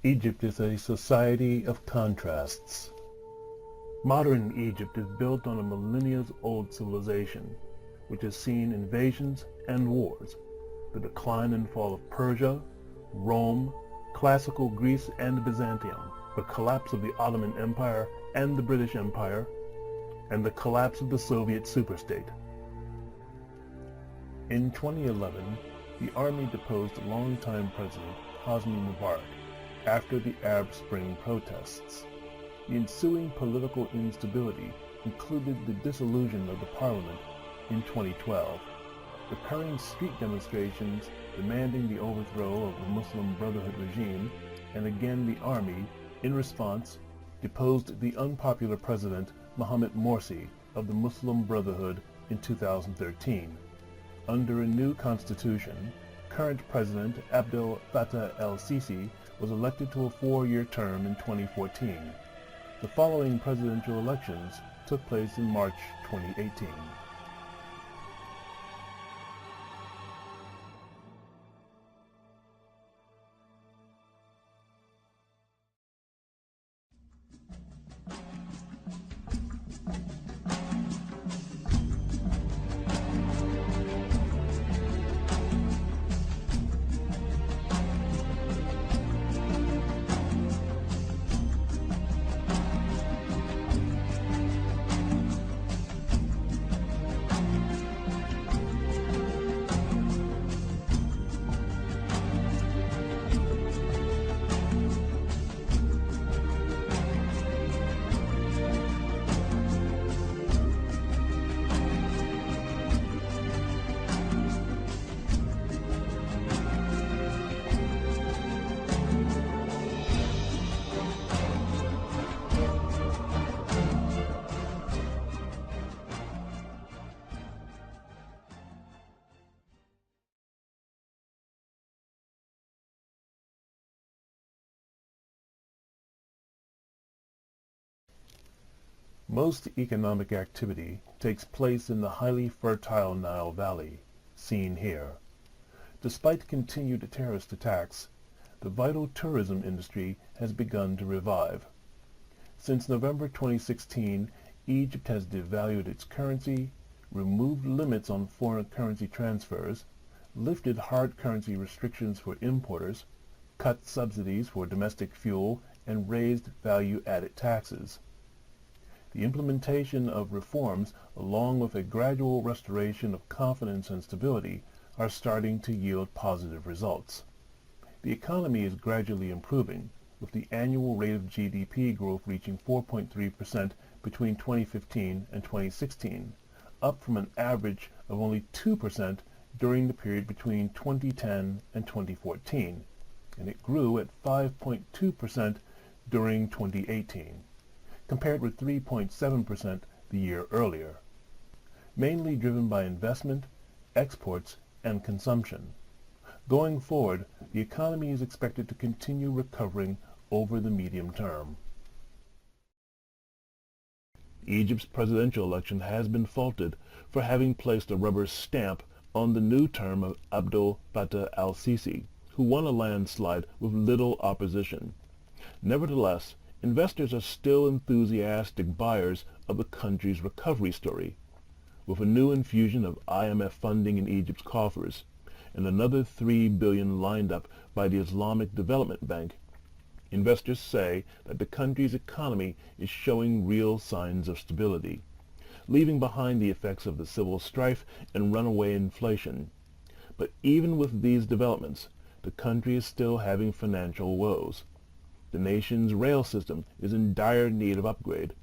Egypt is a society of contrasts. Modern Egypt is built on a millennia-old civilization, which has seen invasions and wars, the decline and fall of Persia, Rome, classical Greece and Byzantium, the collapse of the Ottoman Empire and the British Empire, and the collapse of the Soviet superstate. In 2011, the army deposed longtime President Hosni Mubarak after the Arab Spring protests. The ensuing political instability included the dissolution of the parliament in 2012, recurring street demonstrations demanding the overthrow of the Muslim Brotherhood regime, and again the army, in response, deposed the unpopular President Mohammed Morsi of the Muslim Brotherhood in 2013. Under a new constitution, current President Abdel Fattah el-Sisi was elected to a 4-year term in 2014. The following presidential elections took place in March 2018. Most economic activity takes place in the highly fertile Nile Valley, seen here. Despite continued terrorist attacks, the vital tourism industry has begun to revive. Since November 2016, Egypt has devalued its currency, removed limits on foreign currency transfers, lifted hard currency restrictions for importers, cut subsidies for domestic fuel, and raised value-added taxes. The implementation of reforms, along with a gradual restoration of confidence and stability, are starting to yield positive results. The economy is gradually improving, with the annual rate of GDP growth reaching 4.3% between 2015 and 2016, up from an average of only 2% during the period between 2010 and 2014, and it grew at 5.2% during 2018. Compared with 3.7% the year earlier, mainly driven by investment, exports, and consumption. Going forward, the economy is expected to continue recovering over the medium term. Egypt's presidential election has been faulted for having placed a rubber stamp on the new term of Abdel Fattah el-Sisi, who won a landslide with little opposition. Nevertheless, investors are still enthusiastic buyers of the country's recovery story. With a new infusion of IMF funding in Egypt's coffers, and another $3 billion lined up by the Islamic Development Bank, investors say that the country's economy is showing real signs of stability, leaving behind the effects of the civil strife and runaway inflation. But even with these developments, the country is still having financial woes. The nation's rail system is in dire need of upgrade.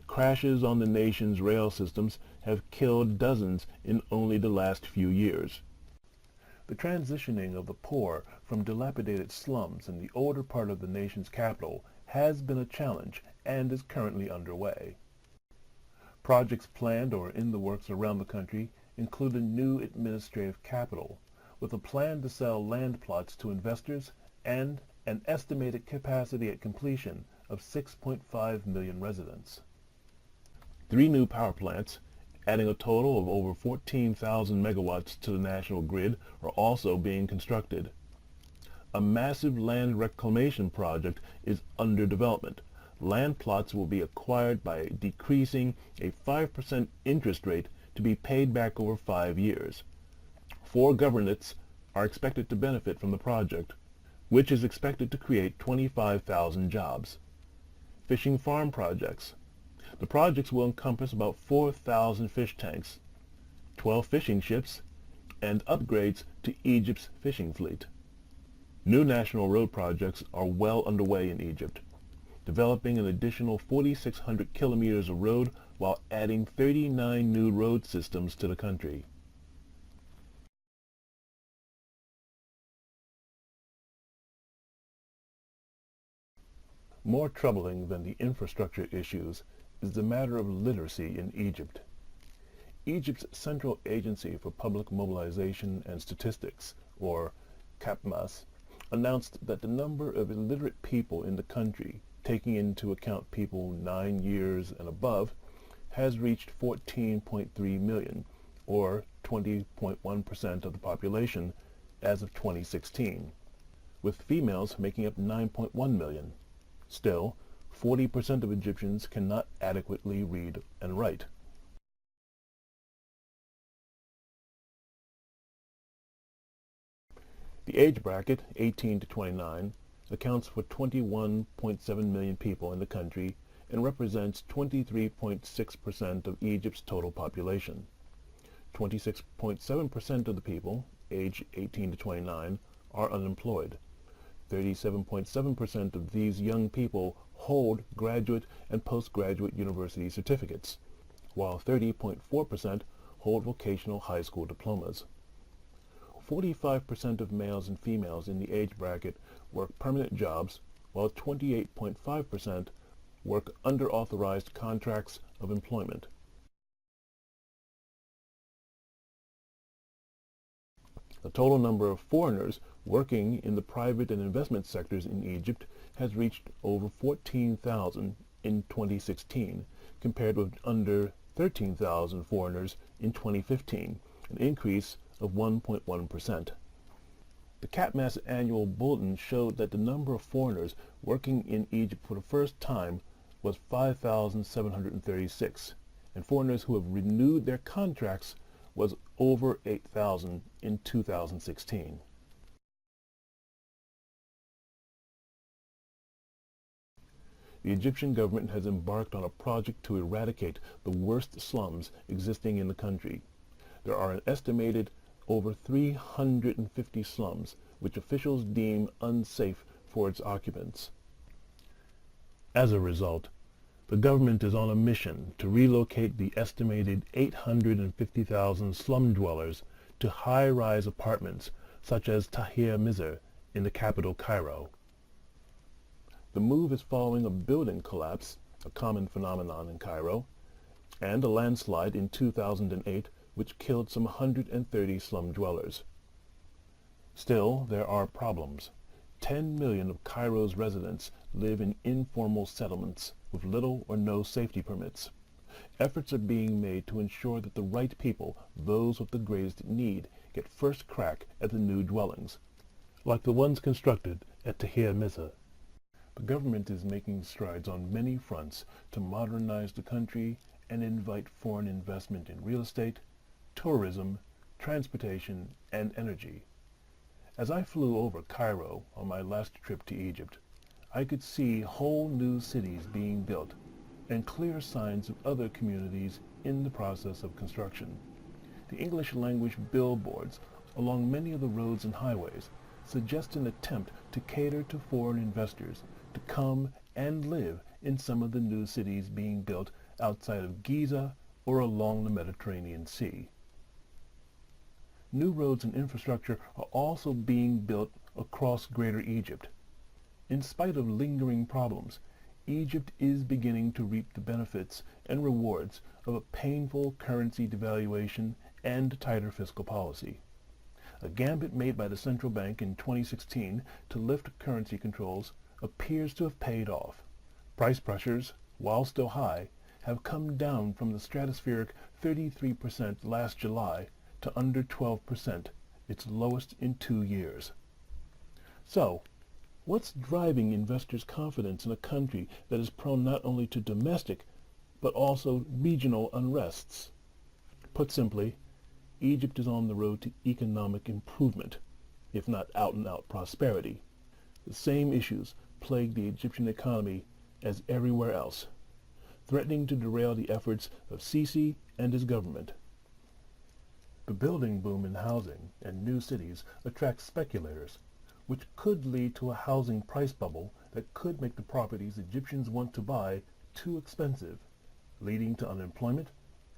Crashes on the nation's rail systems have killed dozens in only the last few years. The transitioning of the poor from dilapidated slums in the older part of the nation's capital has been a challenge and is currently underway. Projects planned or in the works around the country include a new administrative capital, with a plan to sell land plots to investors and an estimated capacity at completion of 6.5 million residents. 3 new power plants, adding a total of over 14,000 megawatts to the national grid, are also being constructed. A massive land reclamation project is under development. Land plots will be acquired by decreasing a 5% interest rate to be paid back over 5 years. 4 governorates are expected to benefit from the project, which is expected to create 25,000 jobs. Fishing farm projects. The projects will encompass about 4,000 fish tanks, 12 fishing ships, and upgrades to Egypt's fishing fleet. New national road projects are well underway in Egypt, developing an additional 4,600 kilometers of road while adding 39 new road systems to the country. More troubling than the infrastructure issues is the matter of literacy in Egypt. Egypt's Central Agency for Public Mobilization and Statistics, or CAPMAS, announced that the number of illiterate people in the country, taking into account people 9 years and above, has reached 14.3 million, or 20.1% of the population as of 2016, with females making up 9.1 million. Still, 40% of Egyptians cannot adequately read and write. The age bracket, 18 to 29, accounts for 21.7 million people in the country and represents 23.6% of Egypt's total population. 26.7% of the people, aged 18 to 29, are unemployed. 37.7% of these young people hold graduate and postgraduate university certificates, while 30.4% hold vocational high school diplomas. 45% of males and females in the age bracket work permanent jobs, while 28.5% work under authorized contracts of employment. The total number of foreigners working in the private and investment sectors in Egypt has reached over 14,000 in 2016, compared with under 13,000 foreigners in 2015, an increase of 1.1%. The CAPMAS annual bulletin showed that the number of foreigners working in Egypt for the first time was 5,736, and foreigners who have renewed their contracts was over 8,000 in 2016. The Egyptian government has embarked on a project to eradicate the worst slums existing in the country. There are an estimated over 350 slums, which officials deem unsafe for its occupants. As a result, the government is on a mission to relocate the estimated 850,000 slum dwellers to high-rise apartments such as Tahrir Mizr in the capital Cairo. The move is following a building collapse, a common phenomenon in Cairo, and a landslide in 2008 which killed some 130 slum dwellers. Still, there are problems. 10 million of Cairo's residents live in informal settlements with little or no safety permits. Efforts are being made to ensure that the right people, those with the greatest need, get first crack at the new dwellings, like the ones constructed at Tahrir Mizr. The government is making strides on many fronts to modernize the country and invite foreign investment in real estate, tourism, transportation, and energy. As I flew over Cairo on my last trip to Egypt, I could see whole new cities being built and clear signs of other communities in the process of construction. The English-language billboards along many of the roads and highways suggest an attempt to cater to foreign investors to come and live in some of the new cities being built outside of Giza or along the Mediterranean Sea. New roads and infrastructure are also being built across Greater Egypt. In spite of lingering problems, Egypt is beginning to reap the benefits and rewards of a painful currency devaluation and tighter fiscal policy. A gambit made by the central bank in 2016 to lift currency controls appears to have paid off. Price pressures, while still high, have come down from the stratospheric 33% last July to under 12%, its lowest in 2 years. So, what's driving investors' confidence in a country that is prone not only to domestic, but also regional unrests? Put simply, Egypt is on the road to economic improvement, if not out-and-out prosperity. The same issues plague the Egyptian economy as everywhere else, threatening to derail the efforts of Sisi and his government. The building boom in housing and new cities attracts speculators, which could lead to a housing price bubble that could make the properties Egyptians want to buy too expensive, leading to unemployment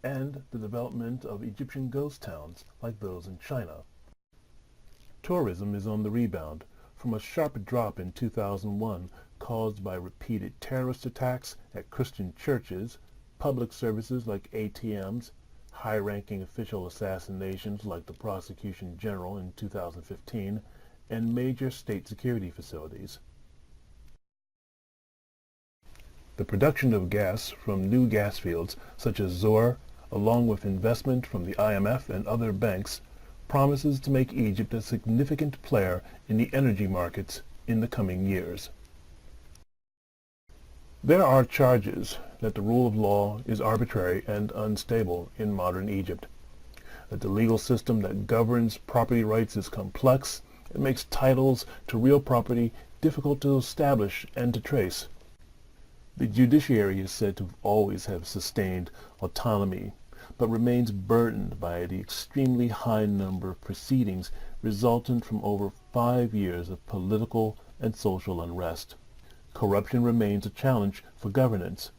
and the development of Egyptian ghost towns like those in China. Tourism is on the rebound from a sharp drop in 2001 caused by repeated terrorist attacks at Christian churches, public services like ATMs, high-ranking official assassinations like the Prosecution General in 2015, and major state security facilities. The production of gas from new gas fields such as Zohr, along with investment from the IMF and other banks, promises to make Egypt a significant player in the energy markets in the coming years. There are charges that the rule of law is arbitrary and unstable in modern Egypt, that the legal system that governs property rights is complex and makes titles to real property difficult to establish and to trace. The judiciary is said to always have sustained autonomy, but remains burdened by the extremely high number of proceedings resultant from over 5 years of political and social unrest. Corruption remains a challenge for governance,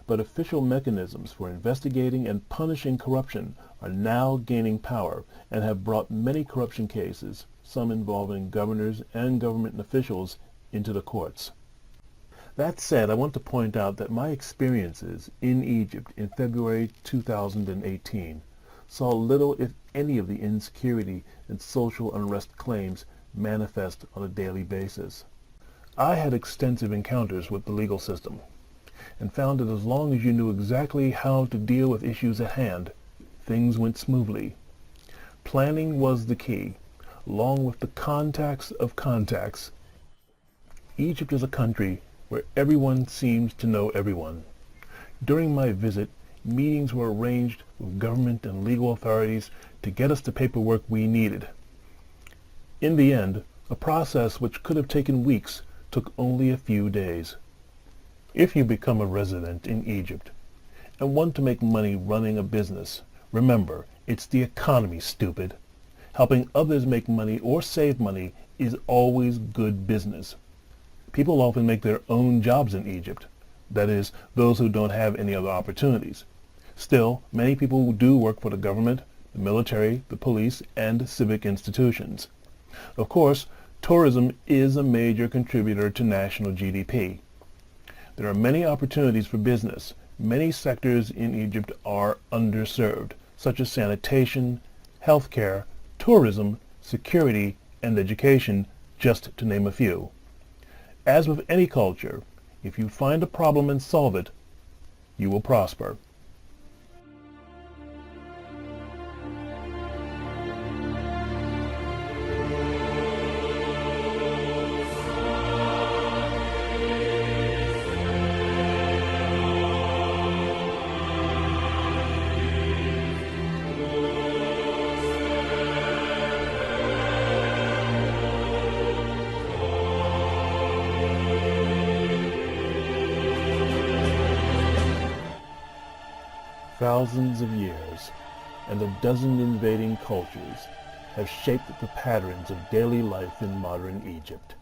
but official mechanisms for investigating and punishing corruption are now gaining power and have brought many corruption cases, some involving governors and government officials, into the courts. That said, I want to point out that my experiences in Egypt in February 2018 saw little, if any, of the insecurity and social unrest claims manifest on a daily basis. I had extensive encounters with the legal system and found that as long as you knew exactly how to deal with issues at hand, things went smoothly. Planning was the key, along with the contacts of contacts. Egypt is a country where everyone seems to know everyone. During my visit, meetings were arranged with government and legal authorities to get us the paperwork we needed. In the end, a process which could have taken weeks took only a few days. If you become a resident in Egypt and want to make money running a business, remember, it's the economy, stupid. Helping others make money or save money is always good business. People often make their own jobs in Egypt, that is, those who don't have any other opportunities. Still, many people do work for the government, the military, the police, and civic institutions. Of course, tourism is a major contributor to national GDP. There are many opportunities for business. Many sectors in Egypt are underserved, such as sanitation, healthcare, tourism, security, and education, just to name a few. As with any culture, if you find a problem and solve it, you will prosper. Thousands of years and a dozen invading cultures have shaped the patterns of daily life in modern Egypt.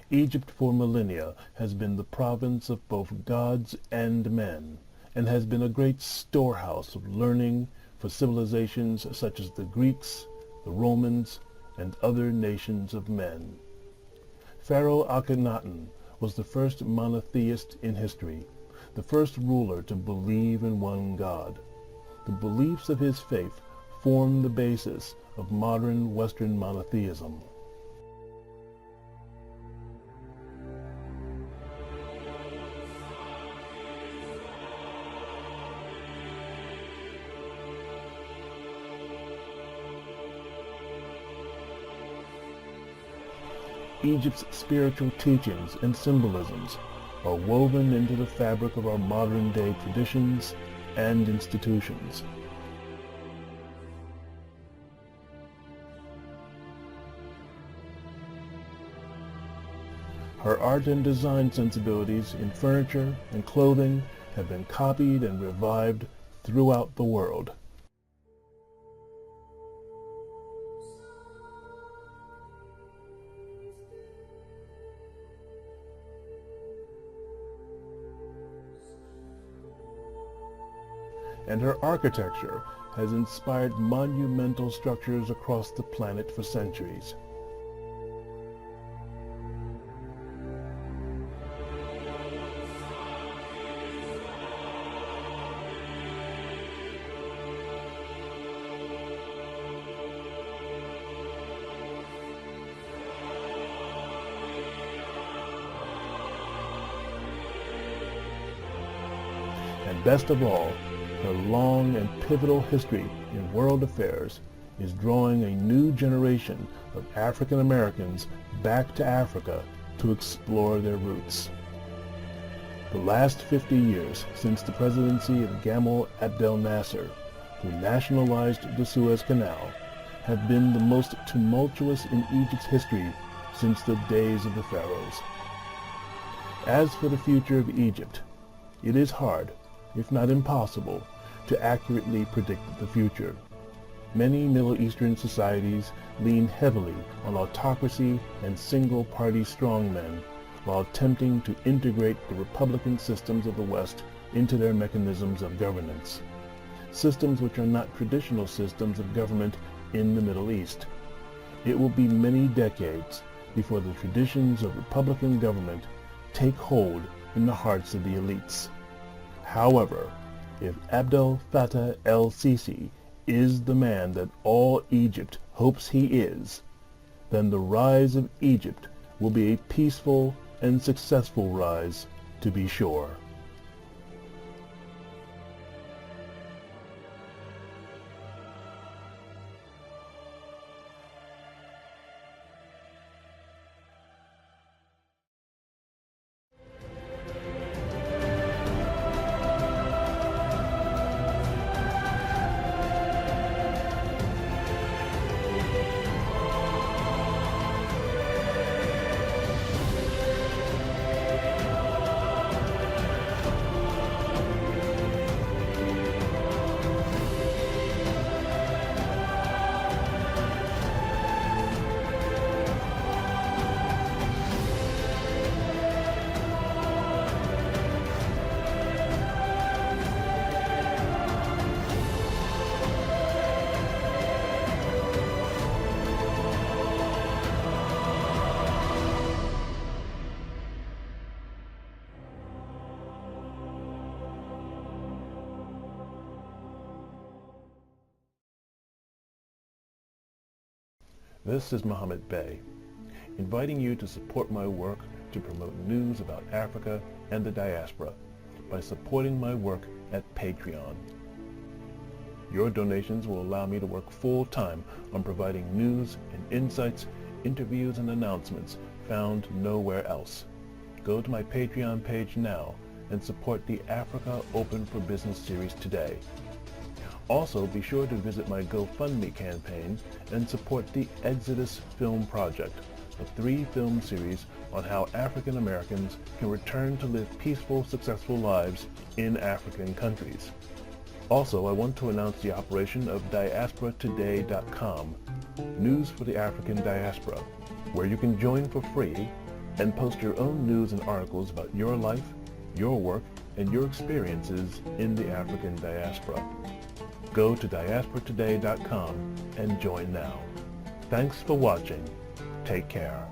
Egypt for millennia has been the province of both gods and men, and has been a great storehouse of learning for civilizations such as the Greeks, the Romans, and other nations of men. Pharaoh Akhenaten was the first monotheist in history, the first ruler to believe in one God. The beliefs of his faith form the basis of modern Western monotheism. Egypt's spiritual teachings and symbolisms are woven into the fabric of our modern-day traditions and institutions. Her art and design sensibilities in furniture and clothing have been copied and revived throughout the world. And her architecture has inspired monumental structures across the planet for centuries. And best of all, her long and pivotal history in world affairs is drawing a new generation of African Americans back to Africa to explore their roots. The last 50 years since the presidency of Gamal Abdel Nasser, who nationalized the Suez Canal, have been the most tumultuous in Egypt's history since the days of the pharaohs. As for the future of Egypt, it is hard, if not impossible, to accurately predict the future. Many Middle Eastern societies lean heavily on autocracy and single-party strongmen while attempting to integrate the republican systems of the West into their mechanisms of governance, systems which are not traditional systems of government in the Middle East. It will be many decades before the traditions of republican government take hold in the hearts of the elites. However, if Abdel Fattah el-Sisi is the man that all Egypt hopes he is, then the rise of Egypt will be a peaceful and successful rise, to be sure. This is Muhammadbey, inviting you to support my work to promote news about Africa and the diaspora by supporting my work at Patreon. Your donations will allow me to work full-time on providing news and insights, interviews and announcements found nowhere else. Go to my Patreon page now and support the Africa Open for Business series today. Also, be sure to visit my GoFundMe campaign and support the Exodus Film Project, a 3-film series on how African Americans can return to live peaceful, successful lives in African countries. Also, I want to announce the operation of diasporatoday.com, news for the African diaspora, where you can join for free and post your own news and articles about your life, your work, and your experiences in the African diaspora. Go to diasporatoday.com and join now. Thanks for watching. Take care.